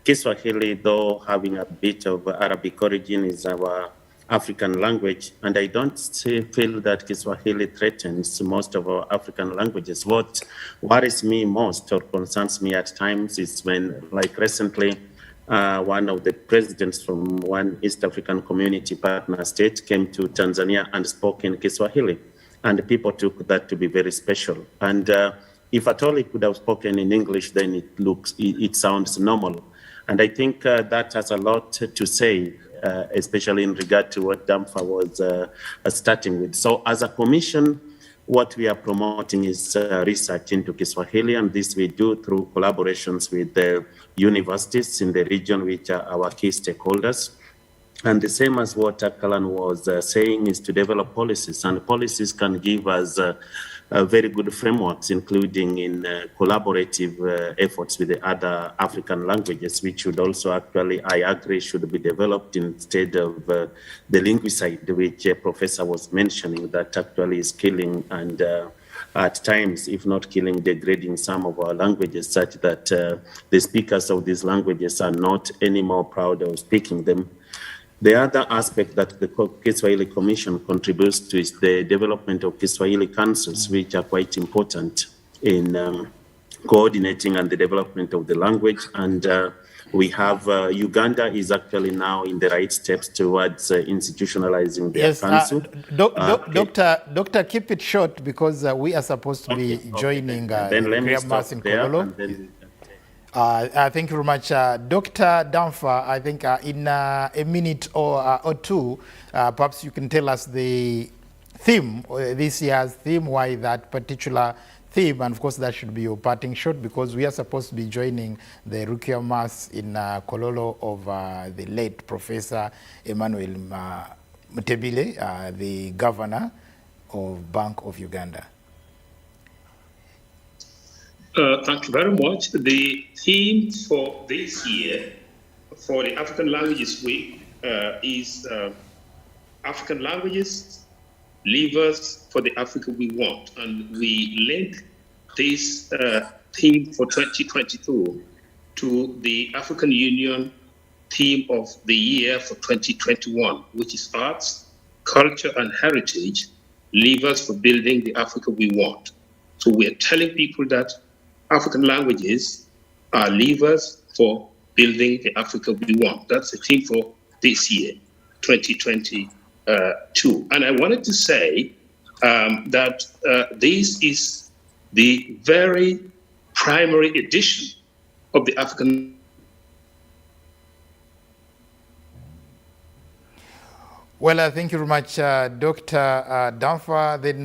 Kiswahili, though having a bit of Arabic origin, is our African language, and I don't feel that Kiswahili threatens most of our African languages. What worries me most or concerns me at times is when, like recently, one of the presidents from one East African community partner state came to Tanzania and spoke in Kiswahili, and people took that to be very special. And if at all he could have spoken in English, then it sounds normal. And I think that has a lot to say, especially in regard to what Damfa was starting with. So as a commission, what we are promoting is research into Kiswahili, and this we do through collaborations with the universities in the region, which are our key stakeholders. And the same as what Akan was saying, is to develop policies, and policies can give us very good frameworks, including in collaborative efforts with the other African languages, which should also actually, I agree, should be developed instead of the linguicide, which Professor was mentioning, that actually is killing and at times, if not killing, degrading some of our languages, such that the speakers of these languages are not any more proud of speaking them. The other aspect that the Kiswahili Commission contributes to is the development of Kiswahili councils, which are quite important in coordinating and the development of the language. And we have Uganda is actually now in the right steps towards institutionalizing their council. Doctor, keep it short because we are supposed to be joining Mass in Kololo. Thank you very much. Dr. Damfa, I think in a minute or two, perhaps you can tell us the theme, this year's theme, why that particular theme, and of course that should be your parting shot because we are supposed to be joining the Rukia Mass in Kololo of the late Professor Emmanuel Mutebile, the governor of Bank of Uganda. Thank you very much. The theme for this year for the African Languages Week is African Languages, Levers for the Africa We Want. And we link this theme for 2022 to the African Union theme of the year for 2021, which is Arts, Culture and Heritage, Levers for Building the Africa We Want. So we're telling people that African languages are levers for building the Africa we want. That's the theme for this year, 2022. And I wanted to say that this is the very primary edition of the African. Well, thank you very much, Dr. Damfa. Then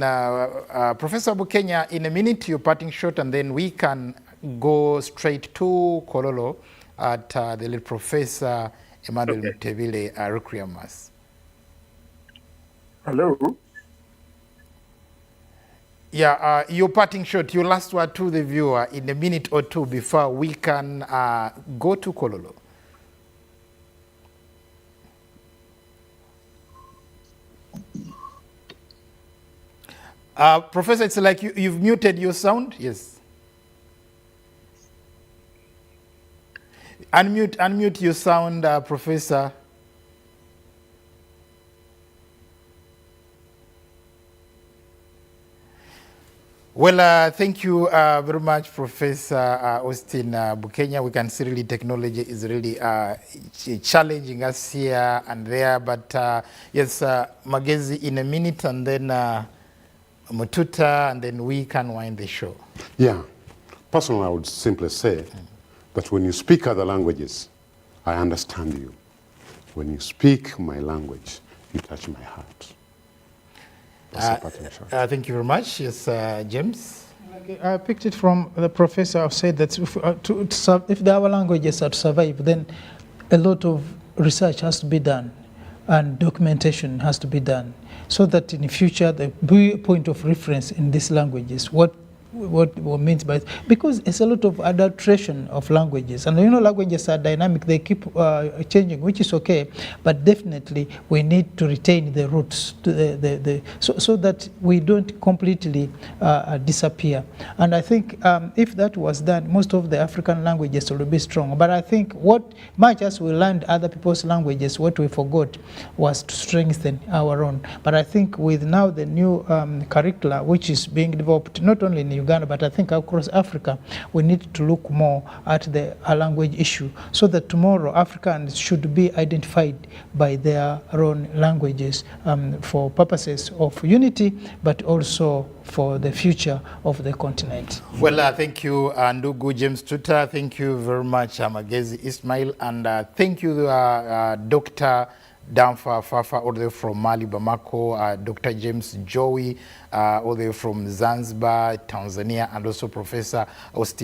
Professor Bukenya, in a minute, your parting shot, and then we can go straight to Kololo at the little Professor Emmanuel Mutebile Requiem Mass. Hello? Yeah, your parting shot, your last word to the viewer in a minute or two before we can go to Kololo. Professor, it's like you've muted your sound. Yes. Unmute your sound, Professor. Well, thank you very much, Professor Austin Bukenya. We can see really technology is really challenging us here and there. But yes, Magezi in a minute, and then Mututa, and then we can wind the show. Yeah. Personally, I would simply say that when you speak other languages, I understand you. When you speak my language, you touch my heart. Thank you very much. Yes, James? I picked it from the professor who said that if our languages are to survive, then a lot of research has to be done and documentation has to be done, so that in the future the point of reference in these languages, what means by it, because it's a lot of adulteration of languages, and you know languages are dynamic, they keep changing, which is okay, but definitely we need to retain the roots to so that we don't completely disappear. And I think if that was done, most of the African languages will be strong. But I think what much as we learned other people's languages, what we forgot was to strengthen our own. But I think with now the new curricula which is being developed not only in Uganda, but I think across Africa, we need to look more at the language issue, so that tomorrow Africans should be identified by their own languages for purposes of unity, but also for the future of the continent. Well, thank you, Ndugu James Tuta. Thank you very much, Magezi Ismail, and thank you, Dr. Damfa Fafa, all the way from Mali, Bamako, Dr. James Joey, all the way from Zanzibar, Tanzania, and also Professor Austin